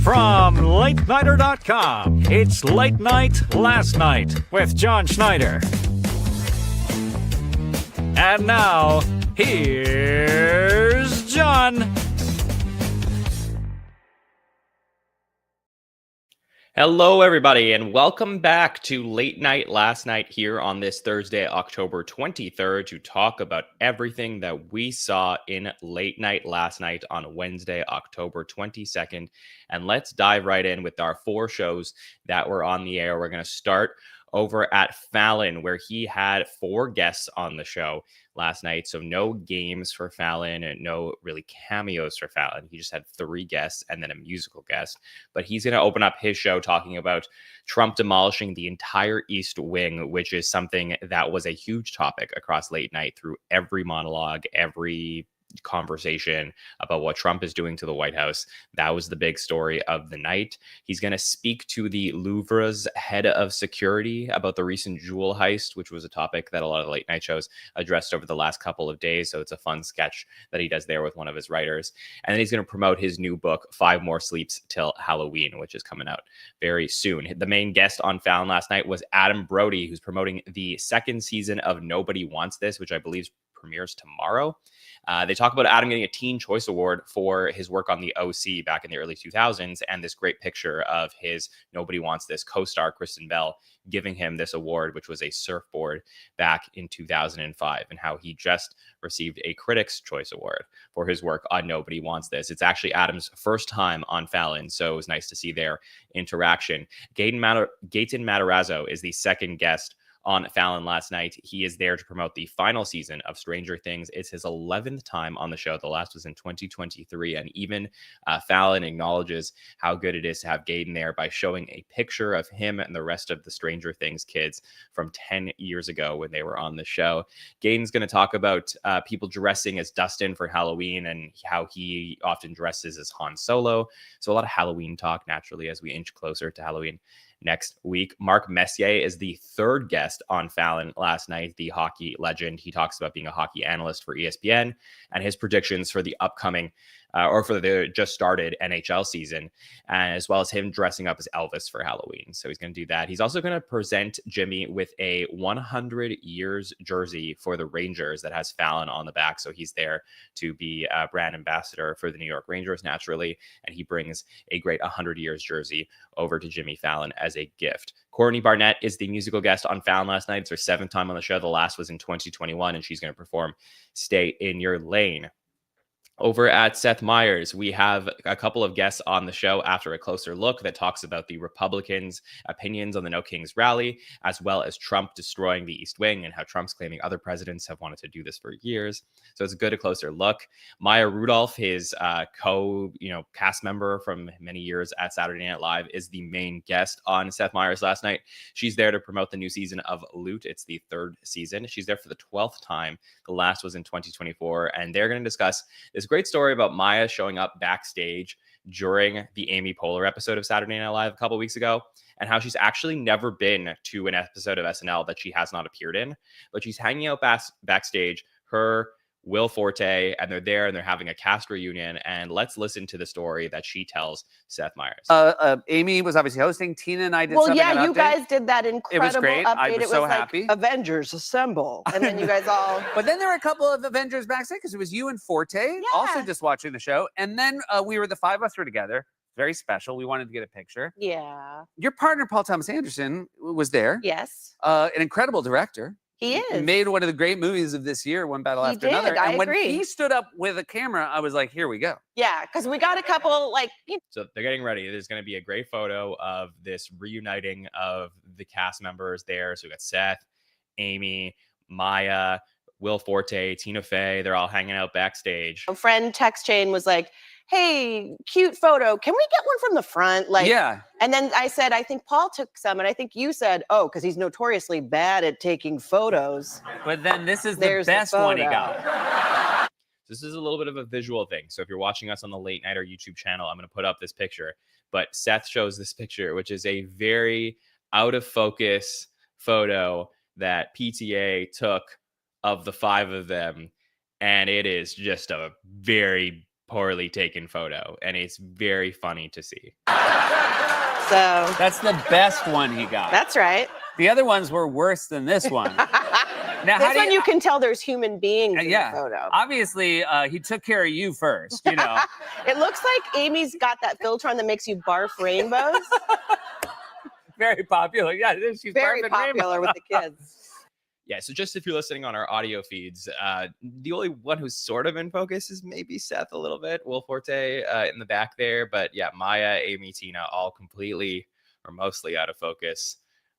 From LateNighter.com, it's Late Night Last Night with Jon Schneider. And now, here's Jon. Hello, everybody, and welcome back to Late Night Last Night here on this Thursday, October 23rd, to talk about everything that we saw in Late Night Last Night on Wednesday, October 22nd. And let's dive right in with our four shows that were on the air. We're going to start over at Fallon, where he had four guests on the show last night. So no games for Fallon and no really cameos for Fallon. He just had three guests and then a musical guest. But he's going to open up his show talking about Trump demolishing the entire East Wing, which is something that was a huge topic across late night through every monologue, every conversation about what Trump is doing to the White House. That was the big story of the night. He's going to speak to the Louvre's head of security about the recent jewel heist, which was a topic that a lot of late night shows addressed over the last couple of days. So it's a fun sketch that he does there with one of his writers. And then he's going to promote his new book, 5 More Sleeps Till Halloween, which is coming out very soon. The main guest on Fallon last night was Adam Brody, who's promoting the second season of Nobody Wants This, which I believe premieres tomorrow. They talk about Adam getting a Teen Choice Award for his work on the OC back in the early 2000s, and this great picture of his Nobody Wants This co-star Kristen Bell giving him this award, which was a surfboard back in 2005, and how he just received a Critics' Choice Award for his work on Nobody Wants This. It's actually Adam's first time on Fallon, so it was nice to see their interaction. Gaten Matarazzo is the second guest on Fallon last night. He is there to promote the final season of Stranger Things. It's his 11th time on the show. The last was in 2023. And even Fallon acknowledges how good it is to have Gaten there by showing a picture of him and the rest of the Stranger Things kids from 10 years ago when they were on the show. Gaten's going to talk about people dressing as Dustin for Halloween and how he often dresses as Han Solo. So a lot of Halloween talk naturally as we inch closer to Halloween next week. Mark Messier is the third guest on Fallon last night, the hockey legend. He talks about being a hockey analyst for ESPN and his predictions for the upcoming or for the just started NHL season, as well as him dressing up as Elvis for Halloween. So he's going to do that. He's also going to present Jimmy with a 100 years jersey for the Rangers that has Fallon on the back. So he's there to be a brand ambassador for the New York Rangers naturally. And he brings a great 100 years jersey over to Jimmy Fallon as a gift. Courtney Barnett is the musical guest on Fallon last night. It's her 7th time on the show. The last was in 2021, and she's going to perform Stay in Your Lane. Over at Seth Meyers, we have a couple of guests on the show after a closer look that talks about the Republicans' opinions on the No Kings rally, as well as Trump destroying the East Wing and how Trump's claiming other presidents have wanted to do this for years. So it's a good, closer look. Maya Rudolph, his cast member from many years at Saturday Night Live, is the main guest on Seth Meyers last night. She's there to promote the new season of Loot. It's the 3rd season. She's there for the 12th time. The last was in 2024, and they're going to discuss this great story about Maya showing up backstage during the Amy Poehler episode of Saturday Night Live a couple weeks ago, and how she's actually never been to an episode of SNL that she has not appeared in, but she's hanging out backstage, her, Will Forte, and they're there and they're having a cast reunion. And let's listen to the story that she tells Seth Meyers. Amy was obviously hosting. Tina and I did something. Well, yeah, you guys did that incredible it was great. update. I was so happy. Avengers Assemble. And then you guys all... But then there were a couple of Avengers backstage because it was you and Forte also just watching the show. And then we were, the 5 of us were together. Very special. We wanted to get a picture. Yeah. Your partner, Paul Thomas Anderson, was there. Yes. An incredible director. He is. He made one of the great movies of this year, One Battle After Another. And when he stood up with a camera, I was like, here we go. Yeah, because we got a couple, So they're getting ready. There's going to be a great photo of this reuniting of the cast members there. So we got Seth, Amy, Maya, Will Forte, Tina Fey. They're all hanging out backstage. A friend text chain was like, hey, cute photo. Can we get one from the front? Yeah. And then I said, I think Paul took some. And I think you said, oh, because he's notoriously bad at taking photos. But then this is the best one he got. This is a little bit of a visual thing. So if you're watching us on the Late Nighter YouTube channel, I'm going to put up this picture. But Seth shows this picture, which is a very out of focus photo that PTA took of the 5 of them. And it is just a very poorly taken photo, and it's very funny to see. So That's the best one he got. that's right. The other ones were worse than this one. Now, This one you can tell there's human beings in yeah. the photo. Obviously, he took care of you first, you know. It looks like Amy's got that filter on that makes you barf rainbows. Very popular. Yeah, she's Very barfing popular with the kids. Yeah, so just if you're listening on our audio feeds, the only one who's sort of in focus is maybe Seth a little bit, Will Forte in the back there. But yeah, Maya, Amy, Tina, all completely or mostly out of focus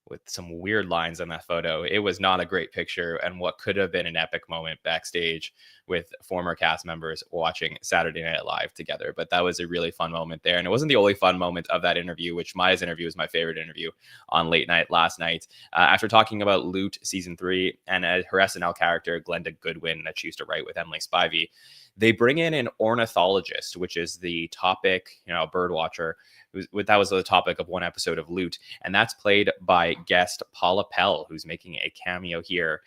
with some weird lines on that photo. It was not a great picture, and what could have been an epic moment backstage with former cast members watching Saturday Night Live together. But that was a really fun moment there. And it wasn't the only fun moment of that interview, which Maya's interview was my favorite interview on Late Night last night. After talking about Loot season 3 and her SNL character, Glenda Goodwin, that she used to write with Emily Spivey, they bring in an ornithologist, which is the topic, a bird watcher. That was the topic of one episode of Loot, and that's played by guest Paula Pell, who's making a cameo here,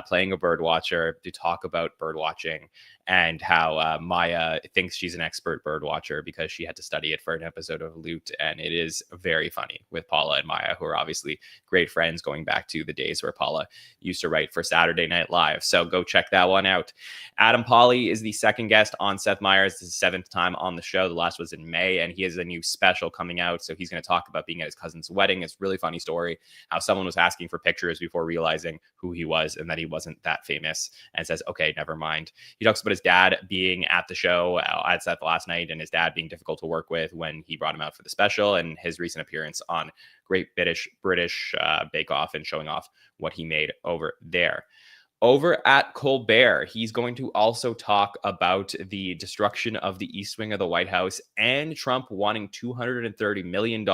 playing a bird watcher to talk about bird watching and how Maya thinks she's an expert bird watcher because she had to study it for an episode of Loot. And it is very funny with Paula and Maya, who are obviously great friends going back to the days where Paula used to write for Saturday Night Live. So go check that one out. Adam Pawley is the second guest on Seth Meyers. This is his 7th time on the show. The last was in May, and he has a new special coming out. So he's going to talk about being at his cousin's wedding. It's a really funny story, how someone was asking for pictures before realizing who he was and that he wasn't that famous, and says, okay, never mind. He talks about his dad being at the show at Seth last night, and his dad being difficult to work with when he brought him out for the special, and his recent appearance on Great British Bake Off and showing off what he made over there. Over at Colbert, he's going to also talk about the destruction of the East Wing of the White House and Trump wanting $230 million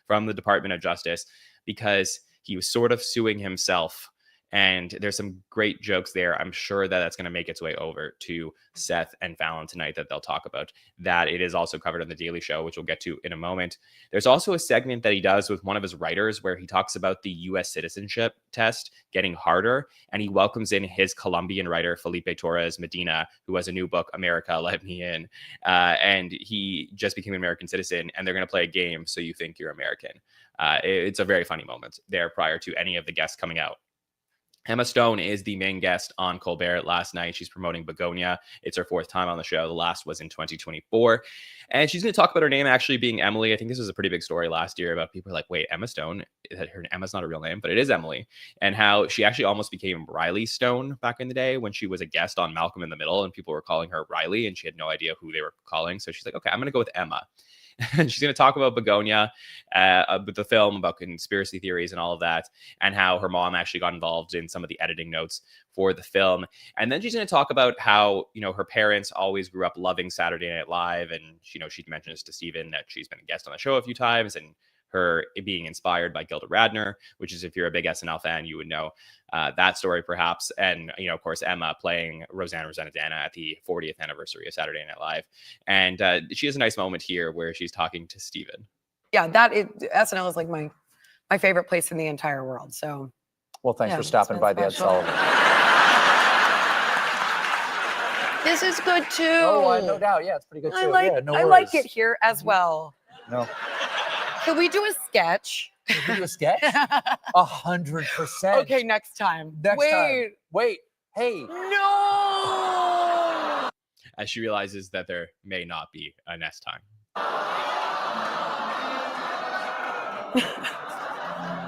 from the Department of Justice because he was sort of suing himself. And there's some great jokes there. I'm sure that that's going to make its way over to Seth and Fallon tonight that they'll talk about. That it is also covered on The Daily Show, which we'll get to in a moment. There's also a segment that he does with one of his writers where he talks about the U.S. citizenship test getting harder. And he welcomes in his Colombian writer, Felipe Torres Medina, who has a new book, America, Let Me In. And he just became an American citizen, and they're going to play a game so you think you're American. It's a very funny moment there prior to any of the guests coming out. Emma Stone is the main guest on Colbert last night. She's promoting Begonia. It's her 4th time on the show. The last was in 2024. And she's going to talk about her name actually being Emily. I think this was a pretty big story last year about people like, wait, Emma Stone? Emma's not a real name, but it is Emily. And how she actually almost became Riley Stone back in the day when she was a guest on Malcolm in the Middle and people were calling her Riley and she had no idea who they were calling. So she's like, okay, I'm going to go with Emma. And she's going to talk about Begonia, with the film, about conspiracy theories and all of that, and how her mom actually got involved in some of the editing notes for the film. And then she's going to talk about how, her parents always grew up loving Saturday Night Live. And, she mentions to Stephen that she's been a guest on the show a few times, and her being inspired by Gilda Radner, which is, if you're a big SNL fan, you would know that story perhaps. And, of course, Emma playing Rosanna Rosanna at the 40th anniversary of Saturday Night Live. And she has a nice moment here where she's talking to Stephen. Yeah, SNL is like my favorite place in the entire world. So, well, thanks for stopping by the Ed Sullivan. This is good too. Oh, no doubt. Yeah, it's pretty good too. I like it here as well. No. Can we do a sketch? Can we do a sketch? 100%. Okay, next time. Wait. Hey. No. As she realizes that there may not be a next time.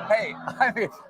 Hey,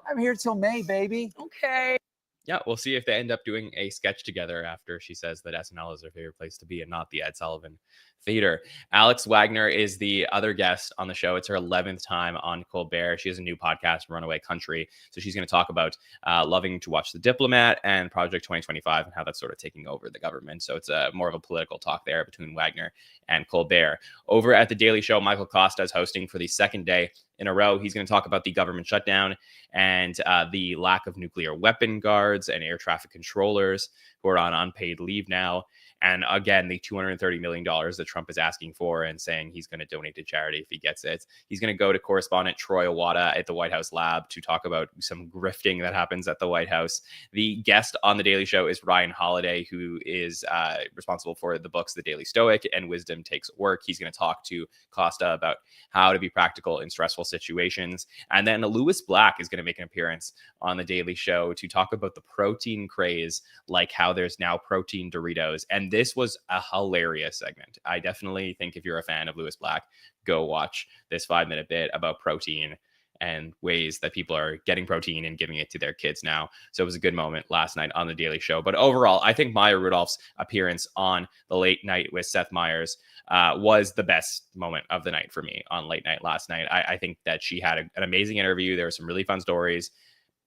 I'm here till May, baby. Okay. Yeah, we'll see if they end up doing a sketch together after she says that SNL is her favorite place to be and not the Ed Sullivan Theater. Alex Wagner is the other guest on the show. It's her 11th time on Colbert. She has a new podcast, Runaway Country. So she's going to talk about loving to watch The Diplomat and Project 2025 and how that's sort of taking over the government. So it's more of a political talk there between Wagner and Colbert. Over at The Daily Show, Michael Costa is hosting for the 2nd day in a row. He's going to talk about the government shutdown and the lack of nuclear weapon guards and air traffic controllers who are on unpaid leave now. And again, the $230 million that Trump is asking for and saying he's going to donate to charity if he gets it. He's going to go to correspondent Troy Awada at the White House lab to talk about some grifting that happens at the White House. The guest on The Daily Show is Ryan Holiday, who is responsible for the books The Daily Stoic and Wisdom Takes Work. He's going to talk to Costa about how to be practical in stressful situations. And then Louis Black is going to make an appearance on The Daily Show to talk about the protein craze, like how there's now protein Doritos. And this was a hilarious segment. I definitely think if you're a fan of Louis Black, go watch this 5-minute bit about protein and ways that people are getting protein and giving it to their kids now. So it was a good moment last night on The Daily Show. But overall, I think Maya Rudolph's appearance on the Late Night with Seth Meyers was the best moment of the night for me on Late Night last night. I think that she had an amazing interview. There were some really fun stories.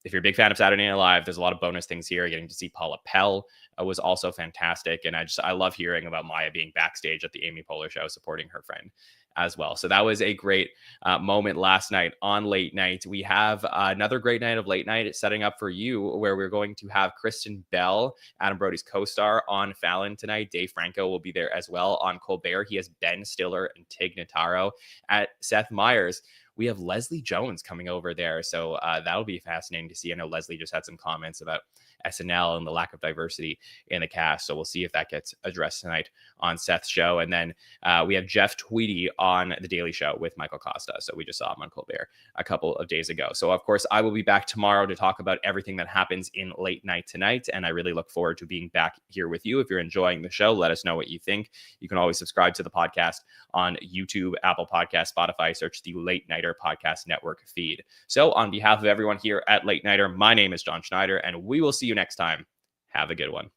If you're a big fan of Saturday Night Live, there's a lot of bonus things here. Getting to see Paula Pell was also fantastic. And I love hearing about Maya being backstage at the Amy Poehler show, supporting her friend as well. So that was a great moment last night on Late Night. We have another great night of Late Night setting up for you, where we're going to have Kristen Bell, Adam Brody's co-star, on Fallon tonight. Dave Franco will be there as well on Colbert. He has Ben Stiller and Tig Notaro. At Seth Meyers, we have Leslie Jones coming over there. So that'll be fascinating to see. I know Leslie just had some comments about SNL and the lack of diversity in the cast. So we'll see if that gets addressed tonight on Seth's show. And then we have Jeff Tweedy on The Daily Show with Michael Costa. So we just saw him on Colbert a couple of days ago. So of course, I will be back tomorrow to talk about everything that happens in Late Night tonight. And I really look forward to being back here with you. If you're enjoying the show, let us know what you think. You can always subscribe to the podcast on YouTube, Apple Podcasts, Spotify. Search the Late Nighter Podcast Network feed. So on behalf of everyone here at Late Nighter, my name is Jon Schneider, and we will see you next time. Have a good one.